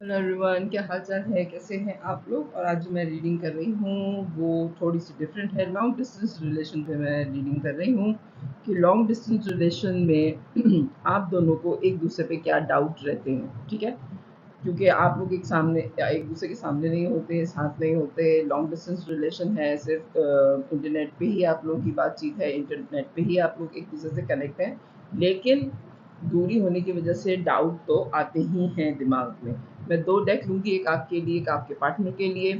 Hello everyone, क्या हाल चाल है? कैसे हैं आप लोग? और आज जो मैं रीडिंग कर रही हूँ वो थोड़ी सी डिफरेंट है। लॉन्ग डिस्टेंस रिलेशन पे मैं रीडिंग कर रही हूँ कि लॉन्ग डिस्टेंस रिलेशन में आप दोनों को एक दूसरे पे क्या डाउट रहते हैं। ठीक है, क्योंकि आप लोग एक दूसरे के सामने नहीं होते, साथ नहीं होते। लॉन्ग डिस्टेंस रिलेशन है, सिर्फ इंटरनेट पे ही आप लोगों की बातचीत है, इंटरनेट पे ही आप लोग एक दूसरे से कनेक्ट हैं। लेकिन दूरी होने की वजह से डाउट तो आते ही हैं दिमाग में। मैं 2 डेक लूँगी, एक आपके लिए, एक आपके पार्टनर के लिए।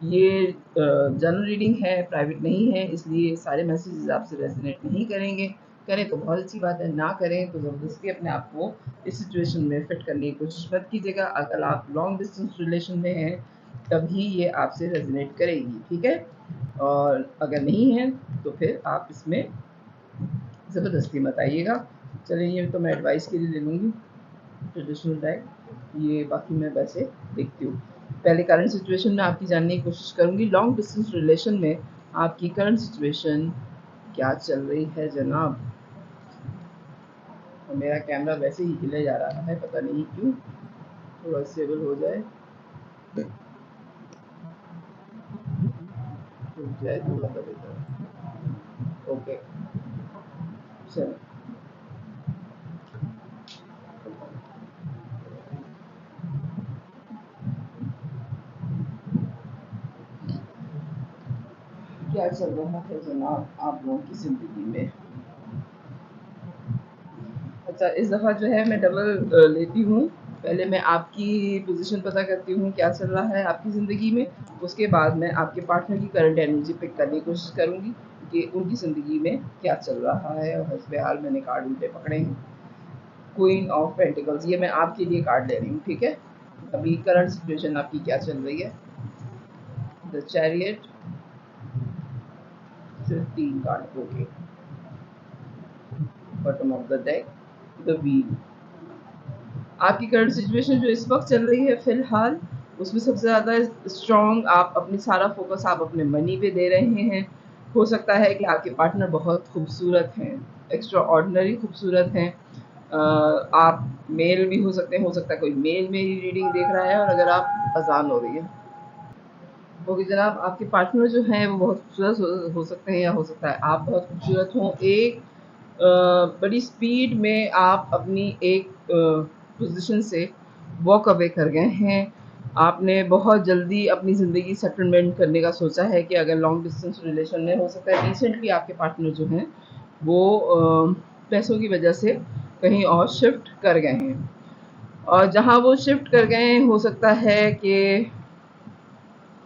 ये जनरल रीडिंग है, प्राइवेट नहीं है, इसलिए सारे मैसेजेस आपसे रेजोनेट नहीं करेंगे। करें तो बहुत अच्छी बात है, ना करें तो ज़बरदस्ती अपने आप को इस सिचुएशन में फिट करने की कोशिश मत कीजिएगा। अगर आप लॉन्ग डिस्टेंस रिलेशन में हैं तभी ये आपसे रेजोनेट करेगी, ठीक है? और अगर नहीं है तो फिर आप इसमें ज़बरदस्ती मत आइएगा। चलिए, ये तो मैं एडवाइस के लिए ले लूँगी ट्रेडिशनल डेक। ये बाकी मैं वैसे देखती हूँ। पहले करंट सिचुएशन में आपकी जानने की कोशिश करूँगी। लॉन्ग डिस्टेंस रिलेशन में आपकी करंट सिचुएशन क्या चल रही है जनाब? और मेरा कैमरा वैसे ही हिले जा रहा है, पता नहीं क्यों। थोड़ा स्टेबल हो जाए, रुक जाए तो ज़्यादा बेहतर है। ओके, चलो। क्या चल रहा है जनाब आप लोगों की ज़िंदगी में? अच्छा, इस दफ़ा जो है मैं डबल लेती हूँ। पहले मैं आपकी पोजीशन पता करती हूँ क्या चल रहा है आपकी ज़िंदगी में। उसके बाद मैं आपके पार्टनर की करंट एनर्जी पिक करने की कोशिश करूँगी कि उनकी ज़िंदगी में क्या चल रहा है। और हस्बहाल मैंने कार्ड उल्टे पकड़े हैं। क्वीन ऑफ पेंटिकल्स, ये मैं आपके लिए कार्ड ले रही हूँ, ठीक है? अभी करंट सिचुएशन आपकी क्या चल रही है? द चैरियट, सिर्फ 3 card, okay. Bottom of the deck, the wheel. आपकी करंट सिचुएशन जो इस वक्त चल रही है फिलहाल, उसमें सबसे ज़्यादा स्ट्रॉन्ग आप अपनी सारा फोकस आप अपने मनी पे दे रहे हैं। हो सकता है कि आपके पार्टनर बहुत खूबसूरत हैं, एक्स्ट्रा ऑर्डिनरी खूबसूरत हैं। आप मेल भी हो सकता है कोई मेल मेरी रीडिंग देख रहा है। और अगर आप अजान हो रही है, ओके जनाब, आपके पार्टनर जो हैं वो बहुत खूबसूरत हो सकते हैं, या हो सकता है आप बहुत खूबसूरत हों। एक बड़ी स्पीड में आप अपनी एक पोजीशन से वॉक अवे कर गए हैं। आपने बहुत जल्दी अपनी ज़िंदगी सेटलमेंट करने का सोचा है कि अगर लॉन्ग डिस्टेंस रिलेशन में, हो सकता है रिसेंटली आपके पार्टनर जो हैं वो पैसों की वजह से कहीं और शिफ्ट कर गए हैं। और जहाँ वो शिफ्ट कर गए हैं, हो सकता है कि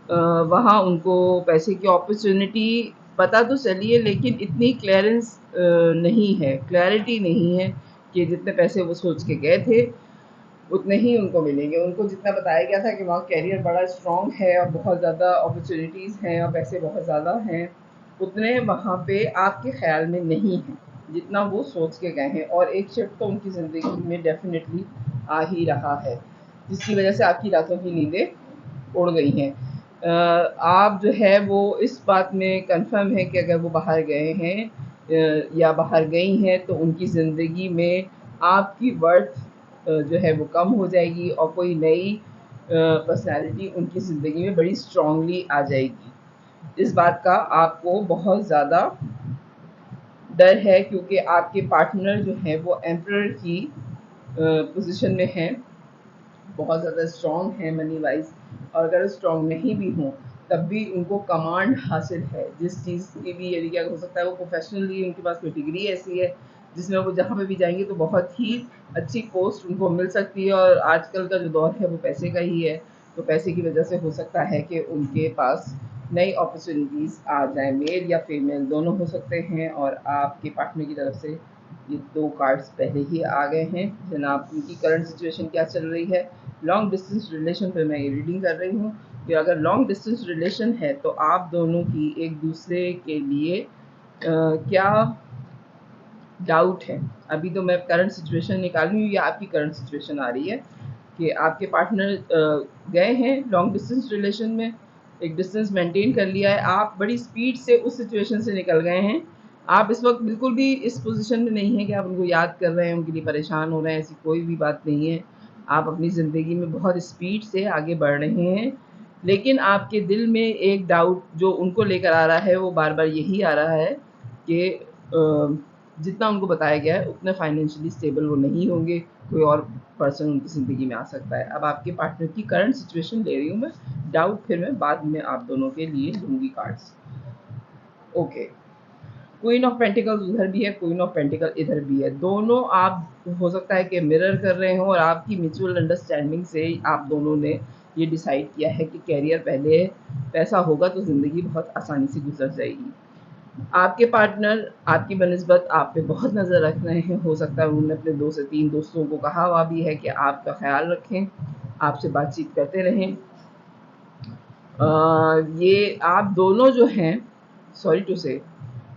वहाँ उनको पैसे की अपॉर्चुनिटी पता तो चली है, लेकिन इतनी नहीं है, क्लैरिटी नहीं है कि जितने पैसे वो सोच के गए थे उतने ही उनको मिलेंगे। उनको जितना बताया गया था कि वहाँ करियर बड़ा स्ट्रॉन्ग है और बहुत ज़्यादा अपॉर्चुनिटीज़ हैं और पैसे बहुत ज़्यादा हैं, उतने वहाँ पे आपके ख्याल में नहीं है जितना वो सोच के गए हैं। और एक शिफ्ट तो उनकी ज़िंदगी में डेफिनेटली आ ही रहा है, जिसकी वजह से आपकी रातों की नींदें उड़ गई हैं। आप जो है वो इस बात में कंफर्म है कि अगर वो बाहर गए हैं या बाहर गई हैं तो उनकी ज़िंदगी में आपकी वर्थ जो है वो कम हो जाएगी और कोई नई पर्सनैलिटी उनकी ज़िंदगी में बड़ी स्ट्रांगली आ जाएगी। इस बात का आपको बहुत ज़्यादा डर है, क्योंकि आपके पार्टनर जो हैं वो एम्परर की पोजीशन में हैं, बहुत ज़्यादा स्ट्रॉन्ग है मनी वाइज। और अगर स्ट्रॉन्ग नहीं भी हों तब भी उनको कमांड हासिल है जिस चीज़ की भी। यदि क्या हो सकता है वो प्रोफेशनली उनके पास कोई डिग्री ऐसी है जिसमें वो जहाँ पे भी जाएंगे तो बहुत ही अच्छी पोस्ट उनको मिल सकती है। और आजकल का जो दौर है वो पैसे का ही है, तो पैसे की वजह से हो सकता है कि उनके पास नई अपॉर्चुनिटीज़ आ जाए, मेल या फीमेल दोनों हो सकते हैं। और आपके पार्टनर की तरफ से ये 2 कार्ड्स पहले ही आ गए हैं जनाब। उनकी करंट सिचुएशन क्या चल रही है? लॉन्ग डिस्टेंस रिलेशन पे मैं ये रीडिंग कर रही हूँ कि अगर लॉन्ग डिस्टेंस रिलेशन है तो आप दोनों की एक दूसरे के लिए क्या डाउट है। अभी तो मैं करंट सिचुएशन निकाल रही हूँ या आपकी करंट सिचुएशन आ रही है कि आपके पार्टनर गए हैं लॉन्ग डिस्टेंस रिलेशन में, एक डिस्टेंस मेंटेन कर लिया है, आप बड़ी स्पीड से उस सिचुएशन से निकल गए हैं। आप इस वक्त बिल्कुल भी इस पोजीशन में नहीं है कि आप उनको याद कर रहे हैं, उनके लिए परेशान हो रहे हैं, ऐसी कोई भी बात नहीं है। आप अपनी ज़िंदगी में बहुत स्पीड से आगे बढ़ रहे हैं, लेकिन आपके दिल में एक डाउट जो उनको लेकर आ रहा है वो बार-बार यही आ रहा है कि जितना उनको बताया गया है उतने फाइनेंशियली स्टेबल वो नहीं होंगे, कोई और पर्सन उनकी ज़िंदगी में आ सकता है। अब आपके पार्टनर की करंट सिचुएशन ले रही हूँ मैं, डाउट फिर मैं बाद में आप दोनों के लिए लूँगी cards. Okay, queen of pentacles उधर भी है, क्वीन ऑफ पेंटिकल इधर भी है। दोनों आप हो सकता है कि मिरर कर रहे हो और आपकी म्यूचुअल अंडरस्टैंडिंग से आप दोनों ने ये डिसाइड किया है कि करियर पहले है, पैसा होगा तो ज़िंदगी बहुत आसानी से गुजर जाएगी। आपके पार्टनर आपकी बनिस्बत आप पे बहुत नज़र रख रहे हैं। हो सकता है उन्होंने अपने 2 से 3 दोस्तों को कहा हुआ भी है कि आपका ख़्याल रखें, आपसे बातचीत करते रहें। ये आप दोनों जो हैं, सॉरी टू से,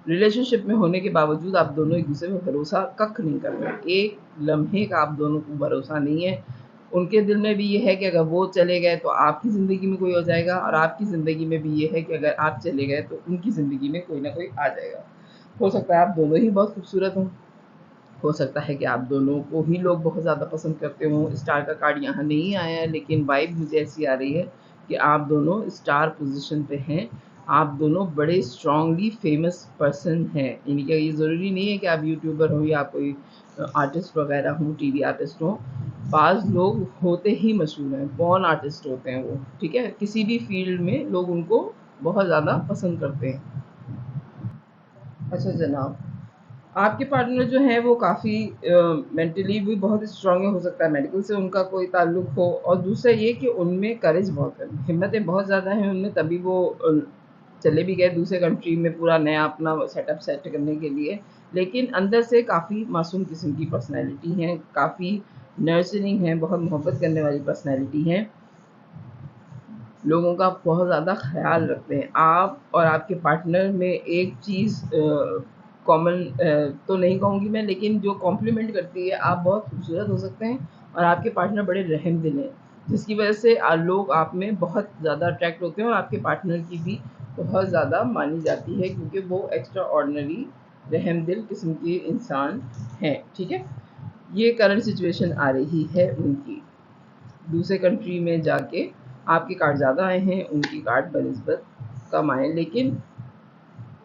रिलेशनशिप में होने के बावजूद आप दोनों एक दूसरे में भरोसा कख नहीं कर रहे। एक लम्हे का आप दोनों को भरोसा नहीं है। उनके दिल में भी ये है कि अगर वो चले गए तो आपकी ज़िंदगी में कोई हो जाएगा, और आपकी ज़िंदगी में भी ये है कि अगर आप चले गए तो उनकी ज़िंदगी में कोई ना कोई आ जाएगा। हो सकता है आप दोनों ही बहुत खूबसूरत हों, हो सकता है कि आप दोनों को ही लोग बहुत ज़्यादा पसंद करते हों। स्टार का कार्ड यहाँ नहीं आया है, लेकिन वाइब मुझे ऐसी आ रही है कि आप दोनों स्टार पोजीशन पे हैं। आप दोनों बड़े स्ट्रांगली फेमस पर्सन हैं। यानी कि ये ज़रूरी नहीं है कि आप यूट्यूबर हो या कोई आर्टिस्ट वगैरह हों, टीवी आर्टिस्ट हों। बाज़ लोग होते ही मशहूर हैं, बॉर्न आर्टिस्ट होते हैं वो, ठीक है? किसी भी फील्ड में लोग उनको बहुत ज़्यादा पसंद करते हैं। अच्छा जनाब, आपके पार्टनर जो हैं वो काफ़ी मेंटली भी बहुत स्ट्रॉन्ग है। हो सकता है मेडिकल से उनका कोई ताल्लुक हो, और दूसरा ये कि उनमें करेज बहुत है, हिम्मतें बहुत ज़्यादा हैं उनमें, तभी वो चले भी गए दूसरे कंट्री में पूरा नया अपना सेटअप सेट करने के लिए। लेकिन अंदर से काफ़ी मासूम किस्म की पर्सनैलिटी हैं, काफ़ी नर्चरिंग हैं, बहुत मोहब्बत करने वाली पर्सनैलिटी हैं, लोगों का बहुत ज़्यादा ख़्याल रखते हैं। आप और आपके पार्टनर में एक चीज़ कॉमन तो नहीं कहूँगी मैं, लेकिन जो कॉम्प्लीमेंट करती है, आप बहुत खूबसूरत हो सकते हैं और आपके पार्टनर बड़े रहमदिल हैं, जिसकी वजह से लोग आप में बहुत ज़्यादा अट्रैक्ट होते हैं, और आपके पार्टनर की भी बहुत ज़्यादा मानी जाती है क्योंकि वो एक्स्ट्रा ऑर्डिनरी रहमदिल किस्म के इंसान हैं, ठीक है? ये करंट सिचुएशन आ रही है उनकी। दूसरे कंट्री में जाके आपके कार्ड ज़्यादा आए हैं, उनकी कार्ड बनिस्बत कम आए, लेकिन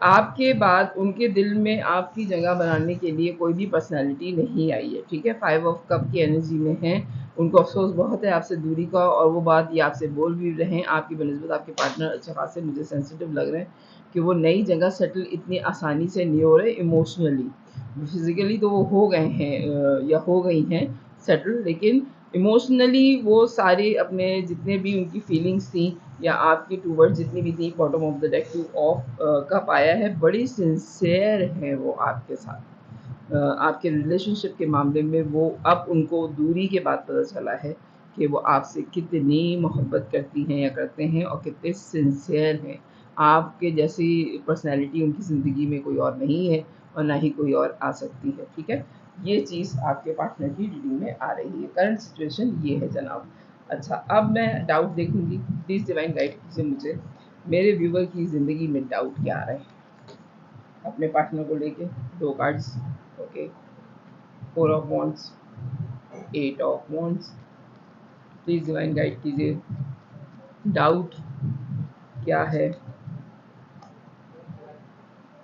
आपके बाद उनके दिल में आपकी जगह बनाने के लिए कोई भी पर्सनैलिटी नहीं आई है, ठीक है? 5 ऑफ कप की एनर्जी में हैं, उनको अफ़सोस बहुत है आपसे दूरी का, और वो बात ये आपसे बोल भी रहे हैं। आपकी बनिस्बत आपके पार्टनर अच्छे खासे मुझे सेंसिटिव लग रहे हैं कि वो नई जगह सेटल इतनी आसानी से नहीं हो रहे इमोशनली। फिज़िकली तो वो हो गए हैं या हो गई हैं सेटल, लेकिन इमोशनली वो सारे अपने जितने भी उनकी फीलिंग्स थी या आपकी टूवर्ड्स जितनी भी थी, bottom of the deck 2 of cup आया है, बड़ी सिंसियर हैं वो आपके साथ। आपके रिलेशनशिप के मामले में वो अब उनको दूरी के बाद पता चला है कि वो आपसे कितनी मोहब्बत करती हैं या करते हैं, और कितने सिंसियर हैं। आपके जैसी पर्सनैलिटी उनकी ज़िंदगी में कोई और नहीं है, और ना ही कोई और आ सकती है, ठीक है? ये चीज़ आपके पार्टनर की रीडिंग में आ रही है। करंट सिचुएशन ये है जनाब। अच्छा, अब मैं डाउट देखूँगी, प्लीज़ डिवाइन गाइड कीजिए मुझे, मेरे व्यूवर की ज़िंदगी में डाउट क्या आ रहे हैं अपने पार्टनर को लेके। 2 cards, okay, 4 of wands, 8 of wands, please divine guide कीजिए, डाउट क्या है?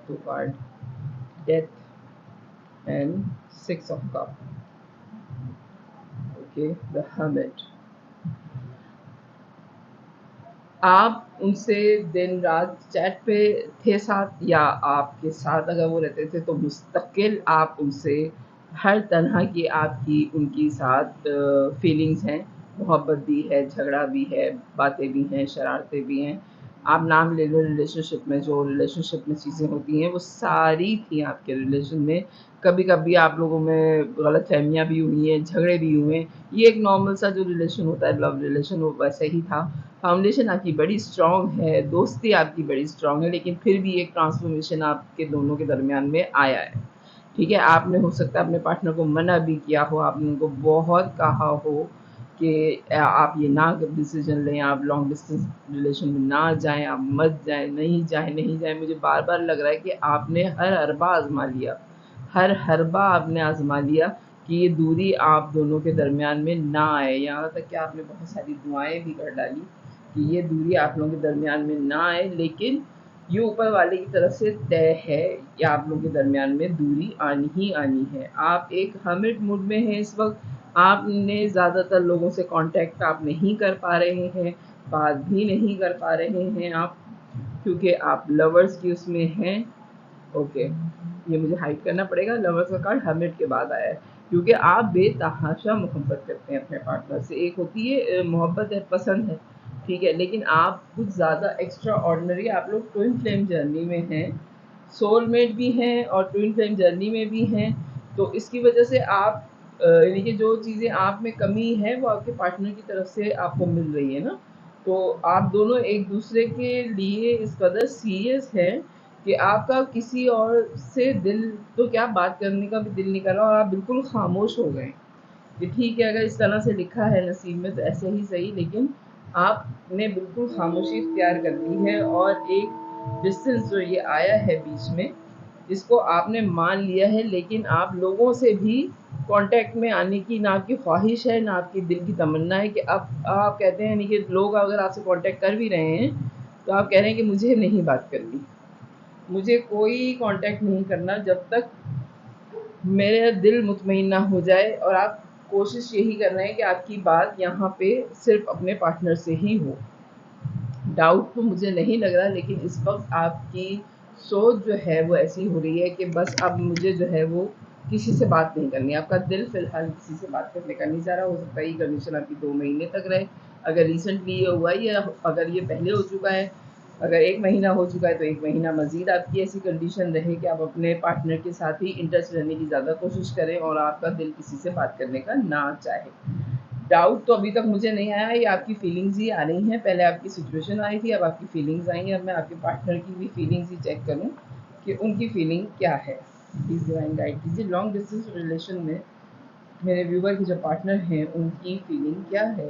2 card, death and 6 of cup, okay, the hermit. आप उनसे दिन रात चैट पे थे साथ, या आपके साथ अगर वो रहते थे तो मुस्तकिल आप उनसे हर तरह की आपकी उनकी साथ फीलिंग्स हैं, मोहब्बत भी है, झगड़ा भी है, बातें भी हैं, शरारतें भी हैं। आप नाम ले लो रिलेशनशिप में, जो रिलेशनशिप में चीज़ें होती हैं वो सारी थी आपके रिलेशन में। कभी-कभी आप लोगों में गलतफ़हमियाँ भी हुई हैं, झगड़े भी हुए हैं। ये एक नॉर्मल सा जो रिलेशन होता है, लव रिलेशन, वो वैसे ही था। फाउंडेशन आपकी बड़ी स्ट्रॉन्ग है, दोस्ती आपकी बड़ी स्ट्रॉन्ग है, लेकिन फिर भी एक ट्रांसफॉर्मेशन आपके दोनों के दरमियान में आया है, ठीक है? आपने हो सकता है अपने पार्टनर को मना भी किया हो, आपने उनको बहुत कहा हो कि आप ये ना डिसीजन लें, आप लॉन्ग डिस्टेंस रिलेशन में ना जाएँ, आप मत जाएँ, नहीं जाएँ, नहीं जाएँ। मुझे बार-बार लग रहा है कि आपने हर हरबा आज़मा लिया, हर हरबा आपने आज़मा लिया कि ये दूरी आप दोनों के दरमियान में ना आए। यहाँ तक कि आपने बहुत सारी दुआएं भी कर डाली कि ये दूरी आप लोगों के दरमियान में ना आए, लेकिन ये ऊपर वाले की तरफ से तय है कि आप लोगों के दरमियान में दूरी आनी ही आनी है। आप एक हर्मिट मूड में हैं इस वक्त, आपने ज़्यादातर लोगों से कांटेक्ट आप नहीं कर पा रहे हैं, बात भी नहीं कर पा रहे हैं आप, क्योंकि आप लवर्स की उसमें हैं। ओके, ये मुझे हाइड करना पड़ेगा, लवर्स का कार्ड हर्मिट के बाद आया है, क्योंकि आप बेतहाशा मोहब्बत करते हैं अपने पार्टनर से। एक होती है मोहब्बत है, पसंद है, ठीक है, लेकिन आप कुछ ज़्यादा एक्स्ट्रा ऑर्डिनरी, आप लोग ट्विन फ्लेम जर्नी में हैं, सोलमेट भी हैं और ट्विन फ्लेम जर्नी में भी हैं। तो इसकी वजह से आप यानी कि जो चीज़ें आप में कमी है वो आपके पार्टनर की तरफ से आपको मिल रही है ना। तो आप दोनों एक दूसरे के लिए इस कदर सीरियस हैं कि आपका किसी और से दिल तो क्या बात करने का भी दिल नहीं कर रहा, और आप बिल्कुल खामोश हो गए कि ठीक है, अगर इस तरह से लिखा है नसीब में तो ऐसे ही सही, लेकिन आपने बिल्कुल खामोशी इख्तियार कर दी है। और एक डिस्टेंस जो ये आया है बीच में, इसको आपने मान लिया है, लेकिन आप लोगों से भी कांटेक्ट में आने की ना आपकी ख्वाहिश है, ना आपकी दिल की तमन्ना है कि अब आप कहते हैं नहीं कि लोग अगर आपसे कांटेक्ट कर भी रहे हैं तो आप कह रहे हैं कि मुझे नहीं बात करनी, मुझे कोई कांटेक्ट नहीं करना जब तक मेरा दिल मुतमईन ना हो जाए। और आप कोशिश यही कर रहे हैं कि आपकी बात यहाँ पे सिर्फ अपने पार्टनर से ही हो। डाउट तो मुझे नहीं लग रहा, लेकिन इस वक्त आपकी सोच जो है वो ऐसी हो रही है कि बस अब मुझे जो है वो किसी से बात नहीं करनी। आपका दिल फ़िलहाल किसी से बात करने का नहीं चाह रहा। हो सकता है ये कंडीशन आपकी 2 महीने तक रहे, अगर रिसेंटली ये हुआ है, या अगर ये पहले हो चुका है, अगर 1 महीना हो चुका है तो 1 महीना मज़ीद आपकी ऐसी कंडीशन रहे कि आप अपने पार्टनर के साथ ही इन टच रहने की ज़्यादा कोशिश करें और आपका दिल किसी से बात करने का ना चाहे। डाउट तो अभी तक मुझे नहीं आया, ये आपकी फीलिंग्स ही आ रही हैं। पहले आपकी सिचुएशन आई थी, अब आपकी फीलिंग्स आई हैं। अब मैं आपके पार्टनर की भी फीलिंग्स ही चेक करूँ कि उनकी फीलिंग क्या है। प्लीज़ डिवाइन गाइड कीजिए, लॉन्ग डिस्टेंस रिलेशन में मेरे व्यूवर के जो पार्टनर हैं उनकी फीलिंग क्या है।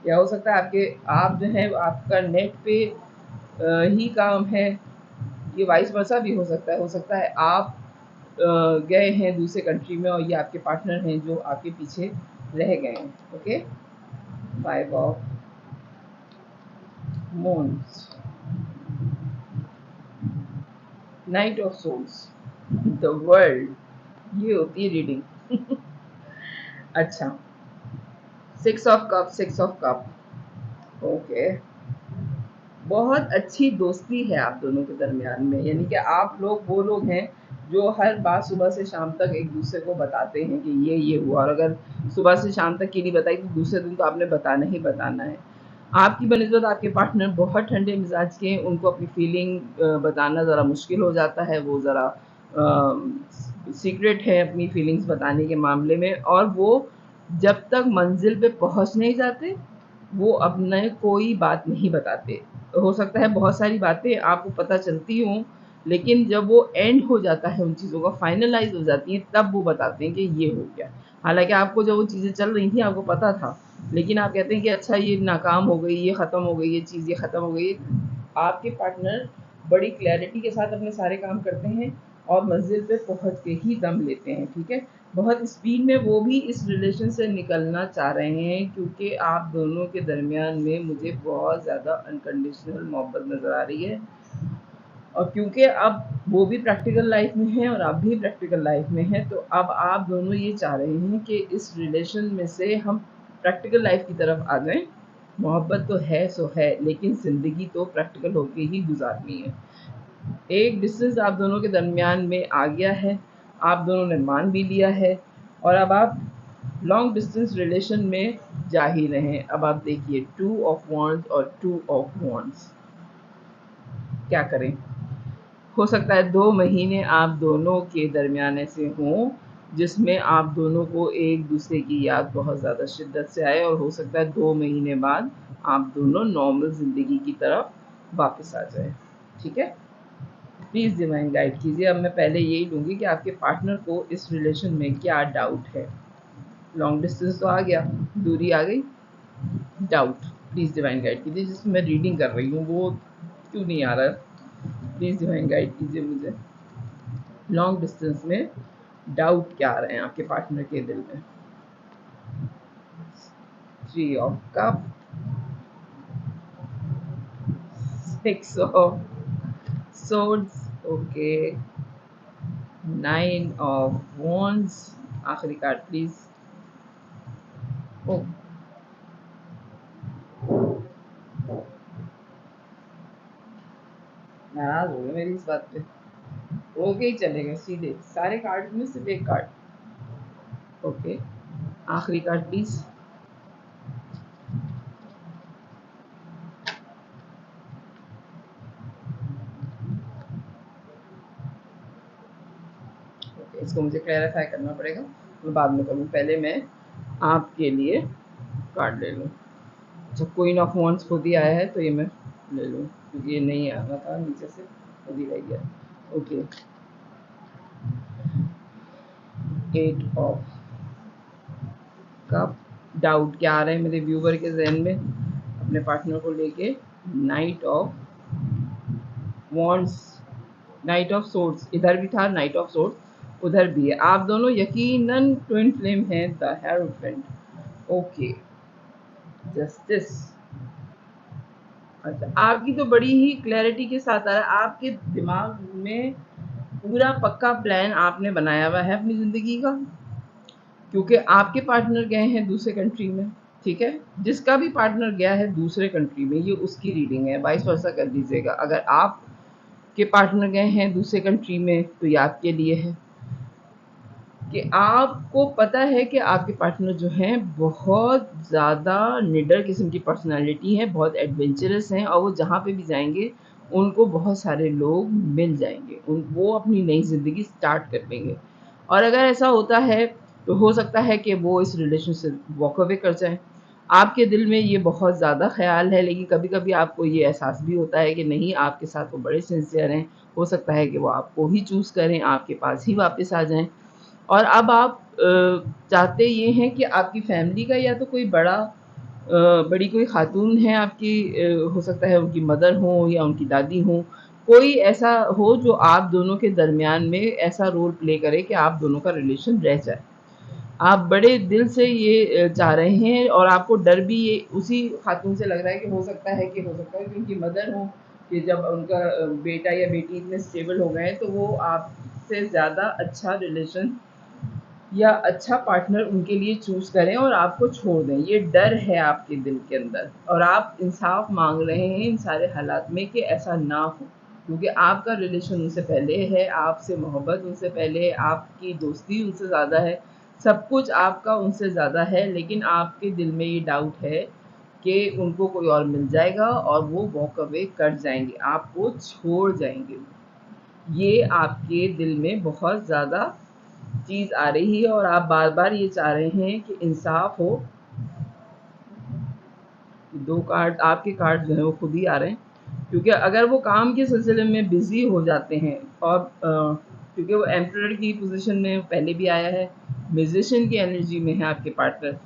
या हो सकता है आप जो है आपका नेट पे ही काम है, ये वाइस वर्सा भी हो सकता है आप गए हैं दूसरे कंट्री में और ये आपके पार्टनर हैं जो आपके पीछे रह गए हैं। Okay, 5 of Wands, night of souls, the world, ये होती है रीडिंग। अच्छा, 6 ऑफ कप, ओके, बहुत अच्छी दोस्ती है आप दोनों के दरमियान में, यानी कि आप लोग वो लोग हैं जो हर बात सुबह से शाम तक एक दूसरे को बताते हैं कि ये हुआ, और अगर सुबह से शाम तक की नहीं बताई तो दूसरे दिन तो आपने बताना ही बताना है। आपकी बनिस्बत आपके पार्टनर बहुत ठंडे मिजाज के हैं, उनको अपनी फीलिंग बताना ज़रा मुश्किल हो जाता है, वो ज़रा सीक्रेट है अपनी फीलिंग्स बताने के मामले में, और वो जब तक मंजिल पे पहुंच नहीं जाते वो अपने कोई बात नहीं बताते। हो सकता है बहुत सारी बातें आपको पता चलती हों, लेकिन जब वो एंड हो जाता है, उन चीज़ों का फाइनलाइज हो जाती हैं, तब वो बताते हैं कि ये हो गया। हालांकि आपको जब वो चीज़ें चल रही थी आपको पता था, लेकिन आप कहते हैं कि अच्छा ये नाकाम हो गई, ये ख़त्म हो गई, ये चीज़ ये ख़त्म हो गई। आपके पार्टनर बड़ी क्लैरिटी के साथ अपने सारे काम करते हैं और मंजिल पे पहुंच के ही दम लेते हैं, ठीक है। बहुत स्पीड में वो भी इस रिलेशन से निकलना चाह रहे हैं, क्योंकि आप दोनों के दरमियान में मुझे बहुत ज़्यादा अनकंडीशनल मोहब्बत नज़र आ रही है। और क्योंकि अब वो भी प्रैक्टिकल लाइफ में हैं और आप भी प्रैक्टिकल लाइफ में हैं, तो अब आप दोनों ये चाह रहे हैं कि इस रिलेशन में से हम प्रैक्टिकल लाइफ की तरफ आ जाएं। मोहब्बत तो है सो है, लेकिन ज़िंदगी तो प्रैक्टिकल होके ही गुजारनी है। एक डिस्टेंस आप दोनों के दरमियान में आ गया है, आप दोनों ने मान भी लिया है, और अब आप लॉन्ग डिस्टेंस रिलेशन में जा ही रहे हैं। अब आप देखिए 2 ऑफ वॉन्ड्स और 2 ऑफ वॉन्ड्स, क्या करें। हो सकता है 2 महीने आप दोनों के दरमियान ऐसे हों जिसमें आप दोनों को एक दूसरे की याद बहुत ज़्यादा शिद्दत से आए, और हो सकता है 2 महीने बाद आप दोनों नॉर्मल ज़िंदगी की तरफ वापस आ जाए, ठीक है। प्लीज़ डिवाइन गाइड कीजिए। अब मैं पहले यही लूँगी कि आपके पार्टनर को इस रिलेशन में क्या डाउट है। लॉन्ग डिस्टेंस तो आ गया, दूरी आ गई, डाउट प्लीज़ डिवाइन गाइड कीजिए। जिसमें मैं रीडिंग कर रही हूँ वो क्यों नहीं आ रहा है, प्लीज़ डिवाइन गाइड कीजिए मुझे। लॉन्ग डिस्टेंस में डाउट क्या आ रहे हैं आपके पार्टनर के दिल में? 3 of cup, 6 of swords, okay, 9 of wands, आखिरी कार्ड प्लीज। ओ, नाराज हो गए मेरी इस बात पे। ओके ही चलेगा, सीधे सारे कार्ड में सिर्फ एक कार्ड। ओके, आखिरी कार्ड प्लीज। ओके, इसको मुझे क्लैरिफाई करना पड़ेगा, मैं बाद में करूँ, पहले मैं आपके लिए कार्ड ले लूँ। अच्छा, क्वीन ऑफ वॉन्ड्स खुद ही आया है तो ये मैं ले लूँ, क्योंकि ये नहीं आना था नीचे से, खुद ही रह गया। ओके, 8 ऑफ कप, डाउट क्या आ रहे हैं मेरे व्यूवर के जहन में अपने पार्टनर को लेके? Night of wands, night of swords, इधर भी था नाइट ऑफ सोर्ड्स, उधर भी है। आप दोनों यकीनन ट्विन फ्लेम हैं, द हेरोफेंट। Okay, justice. अच्छा, आपकी तो बड़ी ही क्लैरिटी के साथ आ रहा है, आपके दिमाग में पूरा पक्का प्लान आपने बनाया हुआ है अपनी ज़िंदगी का, क्योंकि आपके पार्टनर गए हैं दूसरे कंट्री में, ठीक है? जिसका भी पार्टनर गया है दूसरे कंट्री में, ये उसकी रीडिंग है, वाइस वर्सा कर दीजिएगा। अगर आप के पार्टनर गए हैं दूसरे कंट्री में तो ये आपके लिए है कि आपको पता है कि आपके पार्टनर जो हैं बहुत ज़्यादा निडर किस्म की पर्सनालिटी है, बहुत एडवेंचरस हैं, और वो जहाँ पे भी जाएंगे उनको बहुत सारे लोग मिल जाएंगे, वो अपनी नई ज़िंदगी स्टार्ट कर लेंगे। और अगर ऐसा होता है तो हो सकता है कि वो इस रिलेशन से वॉक अवे कर जाएं। आपके दिल में ये बहुत ज़्यादा ख्याल है, लेकिन कभी कभी आपको ये एहसास भी होता है कि नहीं, आपके साथ वो बड़े सिंसियर हैं, हो सकता है कि वो आपको ही चूज़ करें, आपके पास ही वापस आ जाएं। और अब आप चाहते ये हैं कि आपकी फैमिली का या तो कोई बड़ी कोई खातून है आपकी, हो सकता है उनकी मदर हो या उनकी दादी हो, कोई ऐसा हो जो आप दोनों के दरमियान में ऐसा रोल प्ले करे कि आप दोनों का रिलेशन रह जाए। आप बड़े दिल से ये चाह रहे हैं, और आपको डर भी ये उसी खातून से लग रहा है कि हो सकता है कि उनकी मदर हो, कि जब उनका बेटा या बेटी इतने स्टेबल हो गए तो वो आपसे ज़्यादा अच्छा रिलेशन या अच्छा पार्टनर उनके लिए चूज़ करें और आपको छोड़ दें। ये डर है आपके दिल के अंदर, और आप इंसाफ मांग रहे हैं इन सारे हालात में कि ऐसा ना हो, क्योंकि आपका रिलेशन उनसे पहले है, आपसे मोहब्बत उनसे पहले है, आपकी दोस्ती उनसे ज़्यादा है, सब कुछ आपका उनसे ज़्यादा है, लेकिन आपके दिल में ये डाउट है कि उनको कोई और मिल जाएगा और वो वॉक अवे कर जाएंगे, आपको छोड़ जाएंगे। ये आपके दिल में बहुत ज़्यादा चीज़ आ रही है, और आप बार बार ये चाह रहे हैं कि इंसाफ हो। 2 कार्ड, आपके कार्ड जो है वो खुद ही आ रहे हैं, क्योंकि अगर वो काम के सिलसिले में बिजी हो जाते हैं, और क्योंकि वो एम्परर की पोजीशन में पहले भी आया है, म्यूजिशियन की एनर्जी में है आपके पार्टनर,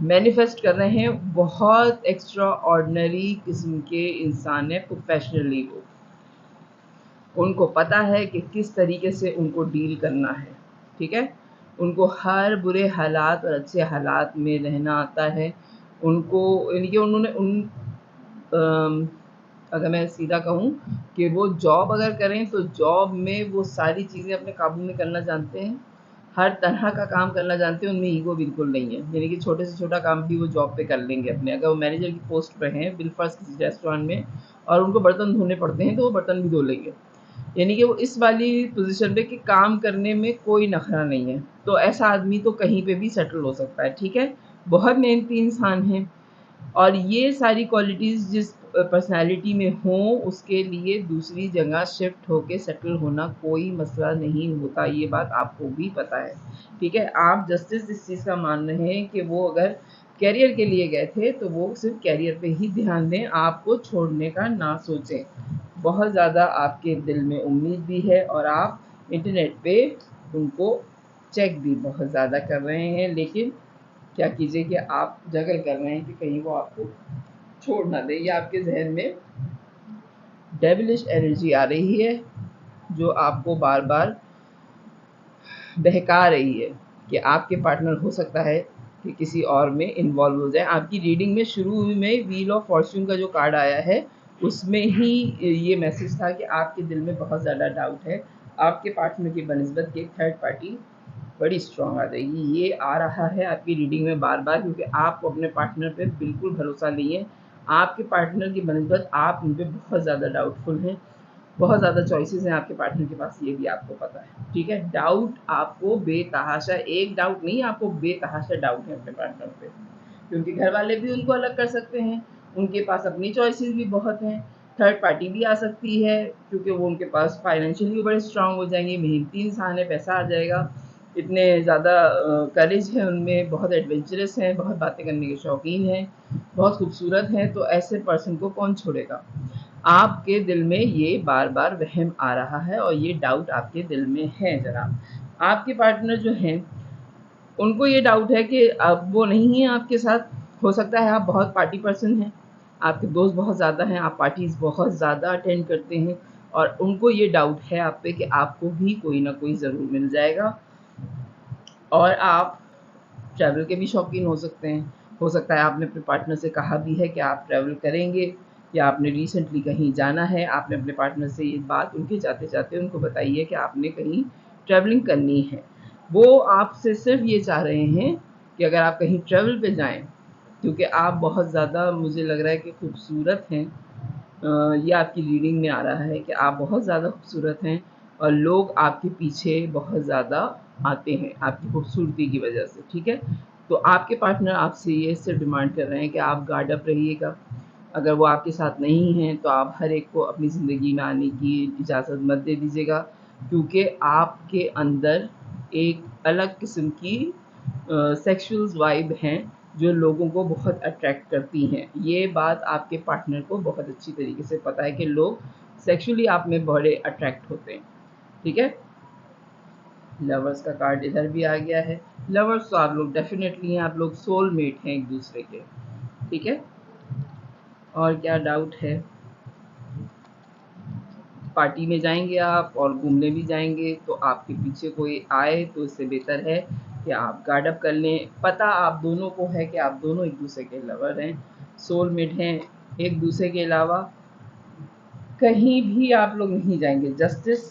मैनिफेस्ट कर रहे हैं, बहुत एक्स्ट्रा ऑर्डिनरी किस्म के इंसान है, प्रोफेशनली वो, उनको पता है कि किस तरीके से उनको डील करना है, ठीक है? उनको हर बुरे हालात और अच्छे हालात में रहना आता है। उनको यानी कि उन्होंने अगर मैं सीधा कहूँ कि वो जॉब अगर करें तो जॉब में वो सारी चीज़ें अपने काबू में करना जानते हैं, हर तरह का काम करना जानते हैं, उनमें ईगो बिल्कुल नहीं है, यानी कि छोटे से छोटा काम भी वो जॉब पे कर लेंगे अपने। अगर वो मैनेजर की पोस्ट पे हैं बिलफर्ज किसी रेस्टोरेंट में और उनको बर्तन धोने पड़ते हैं तो वो बर्तन भी धो लेंगे, यानी कि वो इस वाली पोजीशन पे कि काम करने में कोई नखरा नहीं है। तो ऐसा आदमी तो कहीं पे भी सेटल हो सकता है, ठीक है? बहुत मेहनती इंसान है, और ये सारी क्वालिटीज़ जिस पर्सनैलिटी में हों उसके लिए दूसरी जगह शिफ्ट होके सेटल होना कोई मसला नहीं होता, ये बात आपको भी पता है, ठीक है? आप जस्टिस इस चीज़ का मान रहे हैं कि वो अगर करियर के लिए गए थे तो वो सिर्फ करियर पे ही ध्यान दें, आपको छोड़ने का ना सोचें। बहुत ज़्यादा आपके दिल में उम्मीद भी है, और आप इंटरनेट पे उनको चेक भी बहुत ज़्यादा कर रहे हैं, लेकिन क्या कीजिए कि आप जगल कर रहे हैं कि कहीं वो आपको छोड़ ना दे। ये आपके जहन में डेविलिश एनर्जी आ रही है जो आपको बार बार बहका रही है कि आपके पार्टनर हो सकता है कि किसी और में इन्वॉल्व हो जाए। आपकी रीडिंग में शुरू में व्हील ऑफ फॉर्च्यून का जो कार्ड आया है उसमें ही ये मैसेज था कि आपके दिल में बहुत ज़्यादा डाउट है। आपके पार्टनर की बनिस्बत की थर्ड पार्टी बड़ी स्ट्रांग आ जाएगी। ये आ रहा है आपकी रीडिंग में बार बार, क्योंकि आपको अपने पार्टनर पे बिल्कुल भरोसा नहीं है। आपके पार्टनर की बनिस्बत आप उन पर बहुत ज़्यादा डाउटफुल हैं। बहुत ज़्यादा चॉइसेस हैं आपके पार्टनर के पास, ये भी आपको पता है। ठीक है, डाउट आपको बेतहाशा, एक डाउट नहीं, आपको बेतहाशा डाउट है अपने पार्टनर पे, क्योंकि घर वाले भी उनको अलग कर सकते हैं, उनके पास अपनी चॉइसेस भी बहुत हैं। थर्ड पार्टी भी आ सकती है क्योंकि वो उनके पास फाइनेंशियली बड़े स्ट्रांग हो जाएंगे, मेहनती इंसान है, पैसा आ जाएगा, इतने ज़्यादा करेज है उनमें, बहुत एडवेंचरस हैं, बहुत बातें करने के शौकीन हैं, बहुत खूबसूरत हैं। तो ऐसे पर्सन को कौन छोड़ेगा। आपके दिल में ये बार बार वहम आ रहा है और ये डाउट आपके दिल में है जनाब। आपके पार्टनर जो हैं उनको ये डाउट है कि अब वो नहीं है आपके साथ। हो सकता है आप बहुत पार्टी पर्सन हैं, आपके दोस्त बहुत ज़्यादा हैं, आप पार्टीज़ बहुत ज़्यादा अटेंड करते हैं और उनको ये डाउट है आप पे कि आपको भी कोई ना कोई ज़रूर मिल जाएगा। और आप ट्रैवल के भी शौकीन हो सकते हैं। हो सकता है आपने अपने पार्टनर से कहा भी है कि आप ट्रैवल करेंगे, या आपने रिसेंटली कहीं जाना है, आपने अपने पार्टनर से ये बात उनके जाते-जाते उनको बताई है कि आपने कहीं ट्रैवलिंग करनी है। वो आपसे सिर्फ़ ये चाह रहे हैं कि अगर आप कहीं ट्रैवल पे जाएँ, क्योंकि आप बहुत ज़्यादा, मुझे लग रहा है कि खूबसूरत हैं। ये आपकी रीडिंग में आ रहा है कि आप बहुत ज़्यादा खूबसूरत हैं और लोग आपके पीछे बहुत ज़्यादा आते हैं आपकी खूबसूरती की वजह से। ठीक है, तो आपके पार्टनर आपसे ये सिर्फ डिमांड कर रहे हैं कि आप गार्ड अप रहिएगा। अगर वो आपके साथ नहीं हैं तो आप हर एक को अपनी ज़िंदगी में आने की इजाज़त मत दे दीजिएगा, क्योंकि आपके अंदर एक अलग किस्म की सेक्सुअल वाइब हैं जो लोगों को बहुत अट्रैक्ट करती हैं। ये बात आपके पार्टनर को बहुत अच्छी तरीके से पता है कि लोग सेक्सुअली आप में बड़े अट्रैक्ट होते हैं। ठीक है, लवर्स का कार्ड इधर भी आ गया है। लवर्स तो आप लोग डेफिनेटली हैं, आप लोग सोलमेट हैं एक दूसरे के। ठीक है, और क्या डाउट है। पार्टी में जाएंगे आप और घूमने भी जाएंगे तो आपके पीछे कोई आए तो इससे बेहतर है कि आप गार्ड अप कर लें। पता आप दोनों को है कि आप दोनों एक दूसरे के लवर हैं, सोलमेट हैं। एक दूसरे के अलावा कहीं भी आप लोग नहीं जाएंगे। जस्टिस,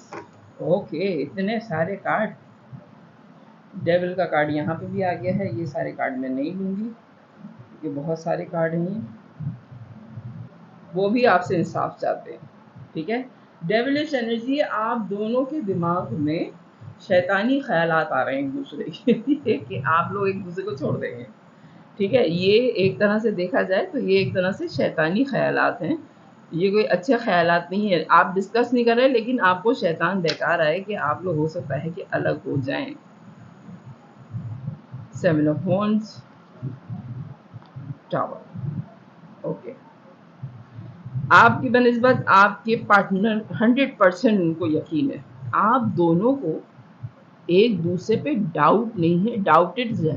ओके, इतने सारे कार्ड। डेविल का कार्ड यहाँ पे भी आ गया है। ये सारे कार्ड मैं नहीं लूँगी, ये बहुत सारे कार्ड हैं। वो भी आपसे इंसाफ चाहते हैं। ठीक है, डेविलिश एनर्जी, आप दोनों के दिमाग में शैतानी ख्यालात आ रहे हैं एक दूसरे के कि आप लोग एक दूसरे को छोड़ देंगे। ठीक है, ये एक तरह से देखा जाए तो ये एक तरह से शैतानी ख्यालात हैं। ये कोई अच्छे ख्यालात नहीं है। आप डिस्कस नहीं कर रहे, लेकिन आपको शैतान बहका रहा है कि आप लोग हो सकता है कि अलग हो जाएं। Seven of wands, tower, okay. आपकी बनिस्बत आपके पार्टनर 100% उनको यकीन है। आप दोनों को एक दूसरे पे डाउट नहीं है, डाउटेड है,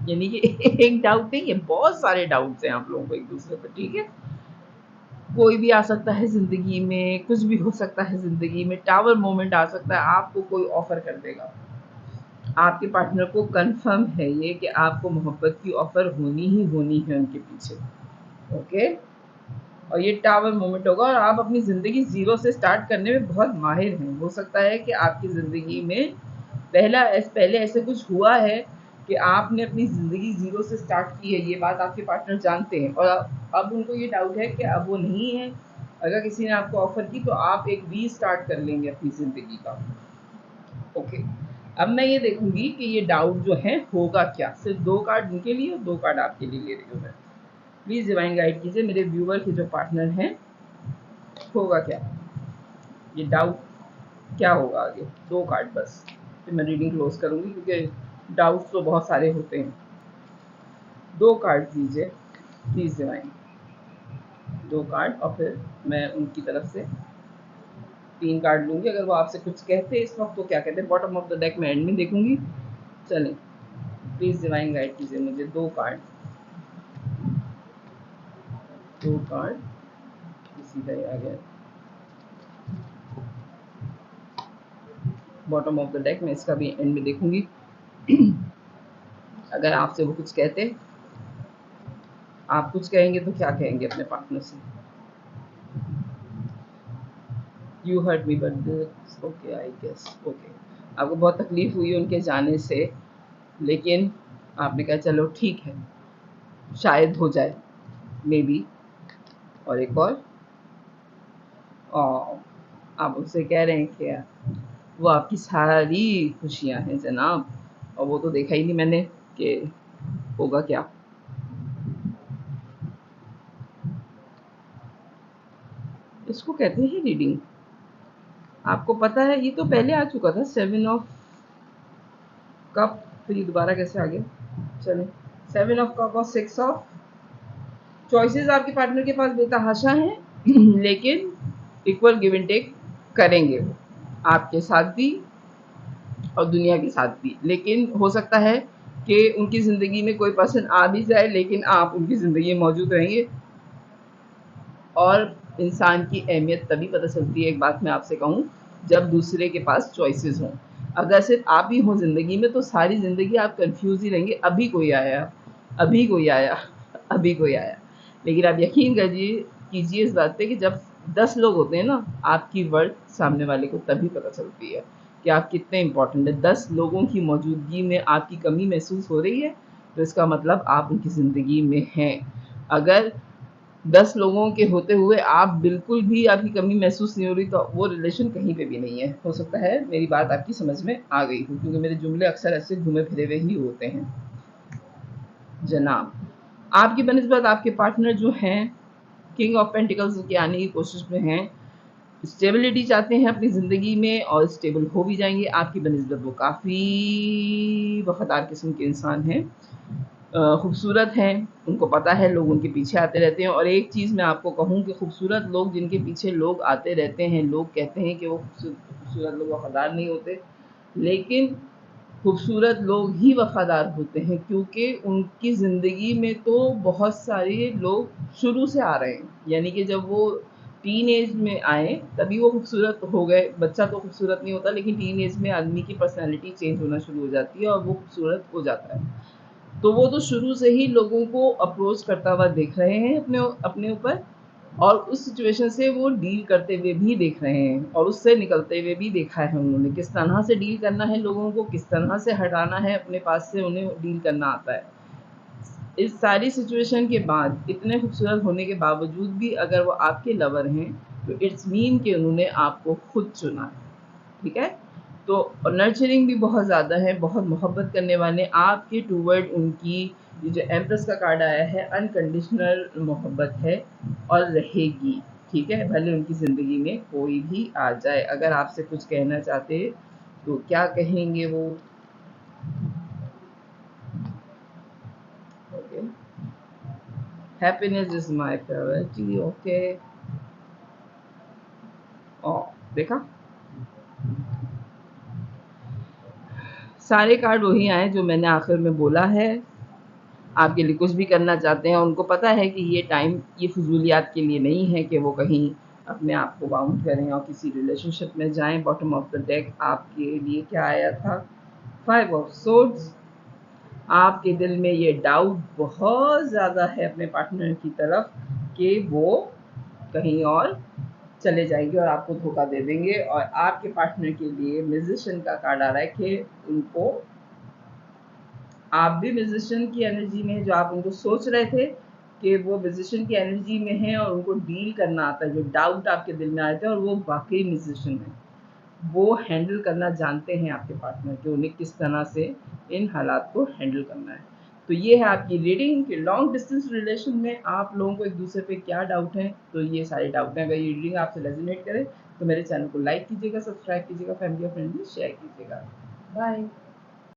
यानी कि एक डाउट नहीं है, बहुत सारे डाउट्स हैं आप लोगों को एक दूसरे पे। ठीक है, कोई भी आ सकता है ज़िंदगी में, कुछ भी हो सकता है ज़िंदगी में, टावर मोमेंट आ सकता है, आपको कोई ऑफ़र कर देगा। आपके पार्टनर को कंफर्म है ये कि आपको मोहब्बत की ऑफ़र होनी ही होनी है उनके पीछे। ओके, और ये टावर मोमेंट होगा और आप अपनी ज़िंदगी ज़ीरो से स्टार्ट करने में बहुत माहिर हैं। हो सकता है कि आपकी ज़िंदगी में पहले ऐसे कुछ हुआ है कि आपने अपनी ज़िंदगी ज़ीरो से स्टार्ट की है, ये बात आपके पार्टनर जानते हैं और अब उनको ये डाउट है कि अब वो नहीं है। अगर किसी ने आपको ऑफ़र की तो आप एक रीस्टार्ट कर लेंगे अपनी ज़िंदगी का। ओके, अब मैं ये देखूंगी कि ये डाउट जो है होगा क्या। सिर्फ 2 कार्ड उनके लिए और 2 कार्ड आपके लिए ले रही हूँ मैं। प्लीज़ डिवाइन गाइड कीजिए मेरे व्यूअर के जो पार्टनर हैं, होगा क्या, ये डाउट क्या होगा आगे। 2 कार्ड बस, फिर मैं रीडिंग क्लोज करूंगी क्योंकि डाउट्स तो बहुत सारे होते हैं। 2 कार्ड दीजिए प्लीज़ डिवाइन, 2 कार्ड, और फिर मैं उनकी तरफ से 3 कार्ड लूंगी। अगर वो आपसे कुछ कहते हैं इस वक्त तो क्या कहते हैं, बॉटम ऑफ द डेक मैं एंड में देखूंगी। चलें, प्लीज़ डिवाइन गाइड कीजिए मुझे 2 कार्ड, 2 कार्ड, सीधा ही आ गया। बॉटम ऑफ द डेक मैं इसका भी एंड में देखूंगी। अगर आपसे वो कुछ कहते, आप कुछ कहेंगे तो क्या कहेंगे अपने पार्टनर से? You hurt me but okay I guess okay, आपको बहुत तकलीफ हुई उनके जाने से, लेकिन आपने कहा चलो ठीक है, शायद हो जाए, मे बी। और एक और आप उससे कह रहे हैं कि वो आपकी सारी खुशियां हैं जनाब, और वो तो देखा ही नहीं मैंने कि होगा क्या। इसको कहते हैं रीडिंग। आपको पता है ये तो पहले आ चुका था, 7 ऑफ कप, फिर ये दोबारा कैसे आ गया? चले, 7 ऑफ कप और 6 ऑफ चॉइसेस आपके पार्टनर के पास बेतहाशा हैं लेकिन इक्वल गिव एंड टेक करेंगे वो, आपके साथ भी और दुनिया के साथ भी। लेकिन हो सकता है कि उनकी ज़िंदगी में कोई पर्सन आ भी जाए, लेकिन आप उनकी ज़िंदगी में मौजूद रहेंगे। और इंसान की अहमियत तभी पता चलती है, एक बात मैं आपसे कहूँ, जब दूसरे के पास चॉइसेस हों। अगर सिर्फ आप ही हों ज़िंदगी में तो सारी ज़िंदगी आप कंफ्यूज ही रहेंगे, अभी कोई आया, अभी कोई आया, अभी कोई आया। लेकिन आप यकीन कीजिए इस बात पे कि जब 10 लोग होते हैं ना, आपकी वर्थ सामने वाले को तभी पता चलती है कि आप कितने इम्पोर्टेंट हैं। 10 लोगों की मौजूदगी में आपकी कमी महसूस हो रही है तो इसका मतलब आप उनकी ज़िंदगी में हैं। अगर 10 लोगों के होते हुए आप बिल्कुल भी आपकी कमी महसूस नहीं हो रही तो वो रिलेशन कहीं पे भी नहीं है। हो सकता है मेरी बात आपकी समझ में आ गई हो, क्योंकि मेरे जुमले अक्सर ऐसे घूमे फिरे हुए ही होते हैं जनाब। आपकी बनिस्बत आपके पार्टनर जो हैं किंग ऑफ पेंटिकल्स के आने की कोशिश में हैं, स्टेबिलिटी चाहते हैं अपनी ज़िंदगी में और स्टेबल हो भी जाएंगे। आपकी बनिस्बत वो काफ़ी वफादार किस्म के इंसान हैं, खूबसूरत हैं, उनको पता है लोग उनके पीछे आते रहते हैं। और एक चीज़ मैं आपको कहूँ कि खूबसूरत लोग जिनके पीछे लोग आते रहते हैं, लोग कहते हैं कि वो खूबसूरत लोग वफादार नहीं होते, लेकिन खूबसूरत लोग ही वफादार होते हैं, क्योंकि उनकी ज़िंदगी में तो बहुत सारे लोग शुरू से आ रहे हैं। यानी कि जब वो टीन एज में आए तभी वो खूबसूरत हो गए। बच्चा तो खूबसूरत नहीं होता, लेकिन टीन एज में आदमी की पर्सनैलिटी चेंज होना शुरू हो जाती है और वो खूबसूरत हो जाता है। तो वो तो शुरू से ही लोगों को अप्रोच करता हुआ देख रहे हैं अपने अपने ऊपर, और उस सिचुएशन से वो डील करते हुए भी देख रहे हैं और उससे निकलते हुए भी देखा है उन्होंने, किस तरह से डील करना है लोगों को, किस तरह से हटाना है अपने पास से, उन्हें डील करना आता है। इस सारी सिचुएशन के बाद, इतने खूबसूरत होने के बावजूद भी अगर वो आपके लवर हैं तो इट्स मीन कि उन्होंने आपको खुद चुना है, ठीक है? तो नर्चरिंग भी बहुत ज़्यादा है, बहुत मोहब्बत करने वाले आपके टूवर्ड उनकी। ये जो एम्प्रेस का कार्ड आया है, अनकंडीशनल मोहब्बत है और रहेगी, ठीक है, भले उनकी ज़िंदगी में कोई भी आ जाए। अगर आपसे कुछ कहना चाहते तो क्या कहेंगे वो? Okay, happiness is my priority, okay. और देखा, सारे कार्ड वही आए जो मैंने आखिर में बोला है। आपके लिए कुछ भी करना चाहते हैं, उनको पता है कि ये टाइम ये फजूलियात के लिए नहीं है कि वो कहीं अपने आप को बाउंड करें और किसी रिलेशनशिप में जाएं। बॉटम ऑफ द डेक आपके लिए क्या आया था? 5 ऑफ सोर्ड्स। आपके दिल में ये डाउट बहुत ज़्यादा है अपने पार्टनर की तरफ कि वो कहीं और चले जाएंगे और आपको धोखा दे देंगे। और आपके पार्टनर के लिए म्यूजिशियन का कार्ड आ रहा है कि उनको, आप भी म्यूजिशियन की एनर्जी में, जो आप उनको सोच रहे थे कि वो म्यूजिशियन की एनर्जी में है और उनको डील करना आता है, जो डाउट आपके दिल में आए थे, और वो वाकई म्यूजिशियन है, वो हैंडल करना जानते हैं आपके पार्टनर कि उन्हें किस तरह से इन हालात को हैंडल करना है। तो ये है आपकी रीडिंग कि लॉन्ग डिस्टेंस रिलेशन में आप लोगों को एक दूसरे पे क्या डाउट है। तो ये सारे डाउट हैं। अगर ये रीडिंग आपसे रेजोनेट करे तो मेरे चैनल को लाइक कीजिएगा, सब्सक्राइब कीजिएगा, फैमिली और फ्रेंड्स में शेयर कीजिएगा। बाय।